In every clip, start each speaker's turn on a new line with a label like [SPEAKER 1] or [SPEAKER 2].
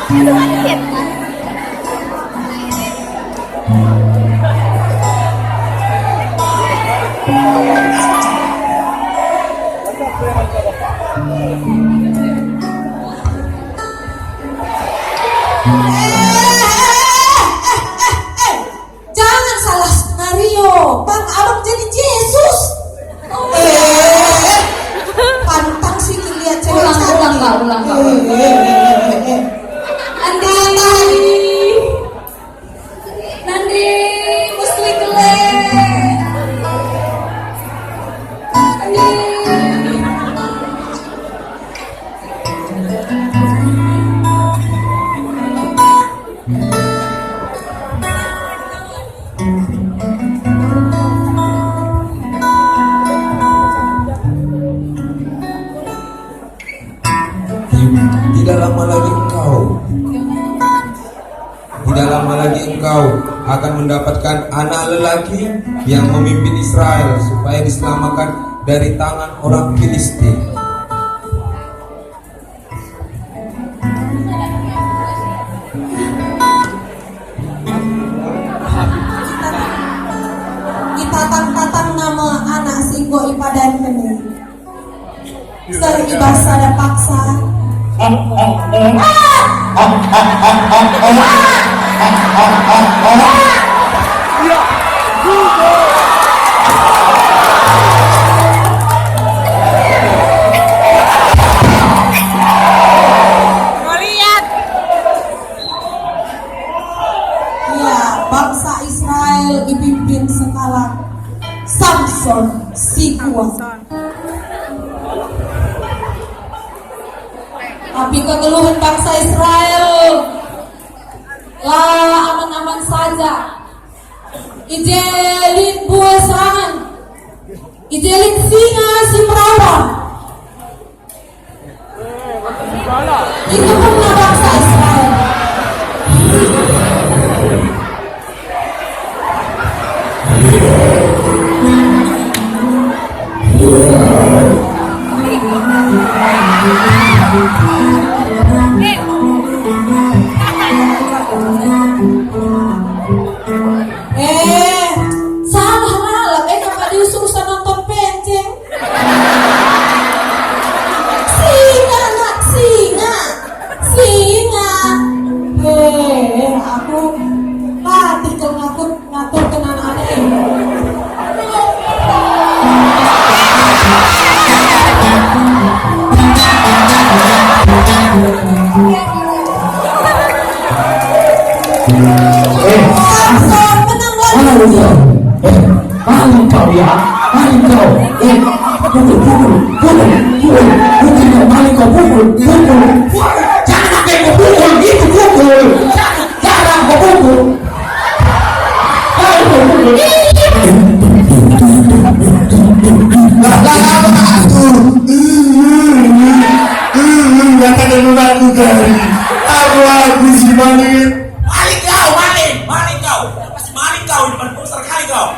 [SPEAKER 1] Jangan salah skenario, Bang Abang jadi Yesus. Pantang sih lihat cewek
[SPEAKER 2] ulang kak. Nandi mesti kele.
[SPEAKER 3] Tidak lama lagi engkau akan mendapatkan anak lelaki yang memimpin Israel supaya diselamatkan dari tangan orang Filistin.
[SPEAKER 1] Kita tatang nama anak singgo ipadan ini. Sering bahasa dan paksa. Bangsa Israel dipimpin sekarang Samson si kuat. Tapi kegeluhan bangsa Israel lah aman-aman saja. Ijelin buah serangan, ijelin singa si perawan. Itu pun bangsa Israel. Salah malam kakak diusul nonton penceng. Singa aku latih ke ngatur ke anak-anak ini.
[SPEAKER 4] Maling kau ya, maling kau. Pukul. Bukan maling kau pukul. Jangan pakai kau pukul, itu pukul. Jangan kau pukul. Aku si maling. Maling kau. Pasti maling kau di depan besar kali kau.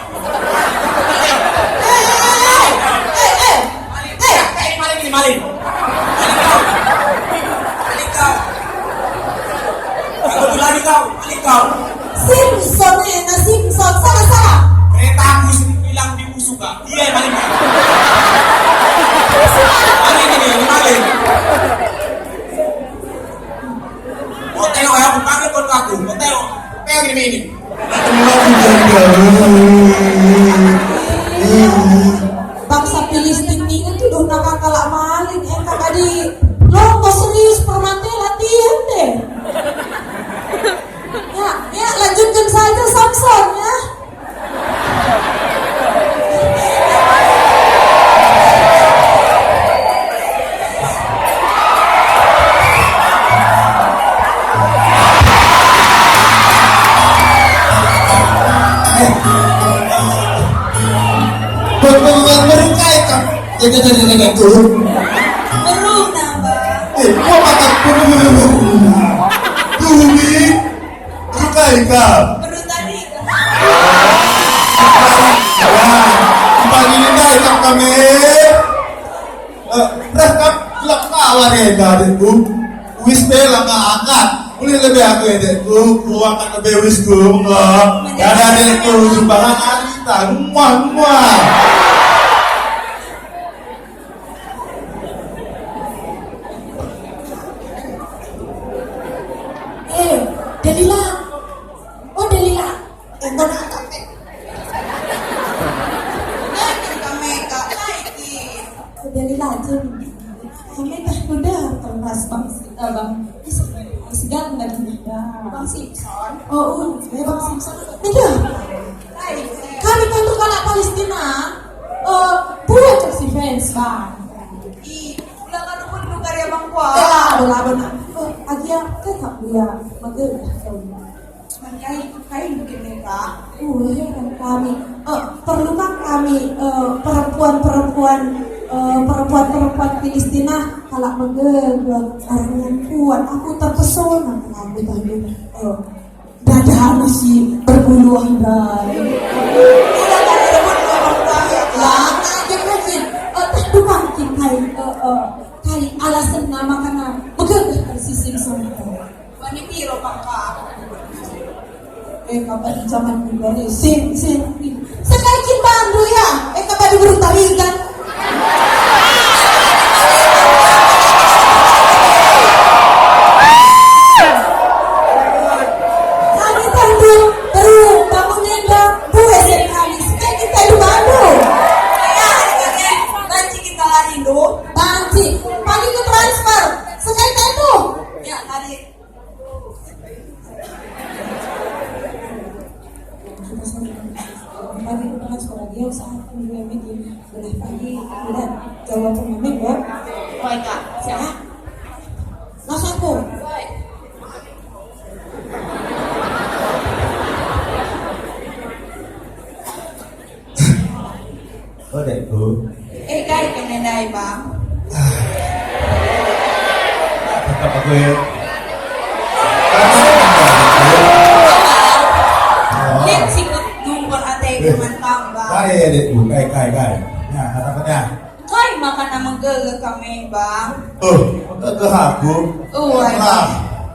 [SPEAKER 4] Maling kau.
[SPEAKER 1] Simpson salah.
[SPEAKER 4] Kereta aku hilang di musuh kak. Dia yang maling. Maling. Mau tengok ya, aku panggil kon aku. Mau tengok ini.
[SPEAKER 1] Bangsa Filistin ini tuh nakal kalak maling. Kakak di lomba serius permati latihan deh. Ya lanjutkan saja Samson ya.
[SPEAKER 4] Jangan itu.
[SPEAKER 1] Beru nambah.
[SPEAKER 4] Kau makan Bumi. Rukai kau.
[SPEAKER 1] Beru tadi.
[SPEAKER 4] Pagi ini dah ikat kami. Dah kap kelak kawan ya dari bu. Wis bela ngangkat.
[SPEAKER 5] Mulai lebih aku ya dekku, ku akan lebih wisku enggak. Karena dekku sumbangan Anita, muah.
[SPEAKER 1] Delila. Oh Delila. Enggak ada kami. Kami kak naikin. Delila aja. Kami dah udah kelas bang segan lagi bang Simpson. Oh, bang Simpson. Tidak. Kami kan tuh anak Palestina. Buat si fans bang. Ulang kan pun lu karya bang kuah. Benar. Agia kan tak dia magel. Kain bikin mereka. Kan kami. Perlukah kami perempuan Palestina kalau magel orang yang kuat. Aku terpesona kamu tadi. Dada masih berbulu handai. Kali alasan nama karena betul si Simpson itu. Wani piro papa. Kapan zaman dari sin. Sekali kita andu ya. Kapan diburu tarikan. Kami tandu terus bangun nenda buat sekali. Sekali kita di Bandung. Banci kita Indo. Banci. Pagi ke transfer. Sekali tandu. Ya tadi. Pagi ke transfer dia usaha pembuat media. Boleh pagi dan jawab pemain ya. Baik kak. Siap. Masaku. Baik.
[SPEAKER 5] Oh dekku.
[SPEAKER 1] Kay kenenday bang.
[SPEAKER 5] Tetap aku ya.
[SPEAKER 1] Lihat sikut dumpor ate kuman kang bang.
[SPEAKER 5] Kaya dekku, kaya. Nah, kata-katanya.
[SPEAKER 1] Kay makan namang gege kami bang.
[SPEAKER 5] Ke aku.
[SPEAKER 1] Ay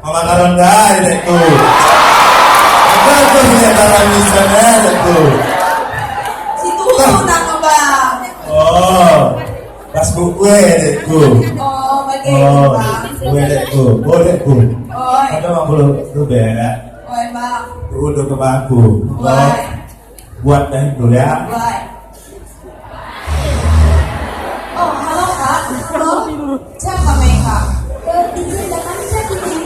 [SPEAKER 5] Mama naranday dekku. Aku punya darah misalnya dekku.
[SPEAKER 1] si Tuhan nama bang.
[SPEAKER 5] Pas kue dekku.
[SPEAKER 1] Bagaimana bang?
[SPEAKER 5] Kue dekku. Dekku.
[SPEAKER 1] Oi.
[SPEAKER 5] Ada mang belum tuh beda.
[SPEAKER 1] Oi bang.
[SPEAKER 5] Udah ke bangku.
[SPEAKER 1] Oi.
[SPEAKER 5] Buat deh dulu ya.
[SPEAKER 1] Oi. Oh halo kak. Halo. Siapa mereka? Ini jangan jadi.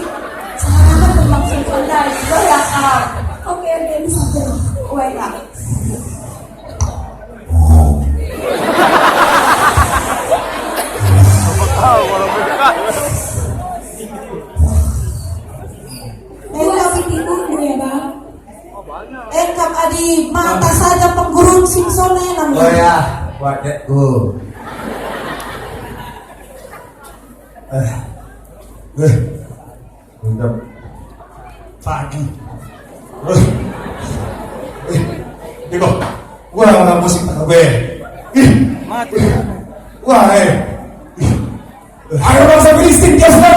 [SPEAKER 1] Saya kan bermaksud pandai. Oi ya kak. Oke bisa. Oi kak. Engkap adi mata saja penggurun Simpson namanya.
[SPEAKER 5] Oh ya, buat dekku. Udah pagi. Diko, gua nggak musik tak gue. Mati. Wah, ayo bangsa Filistin dia sudah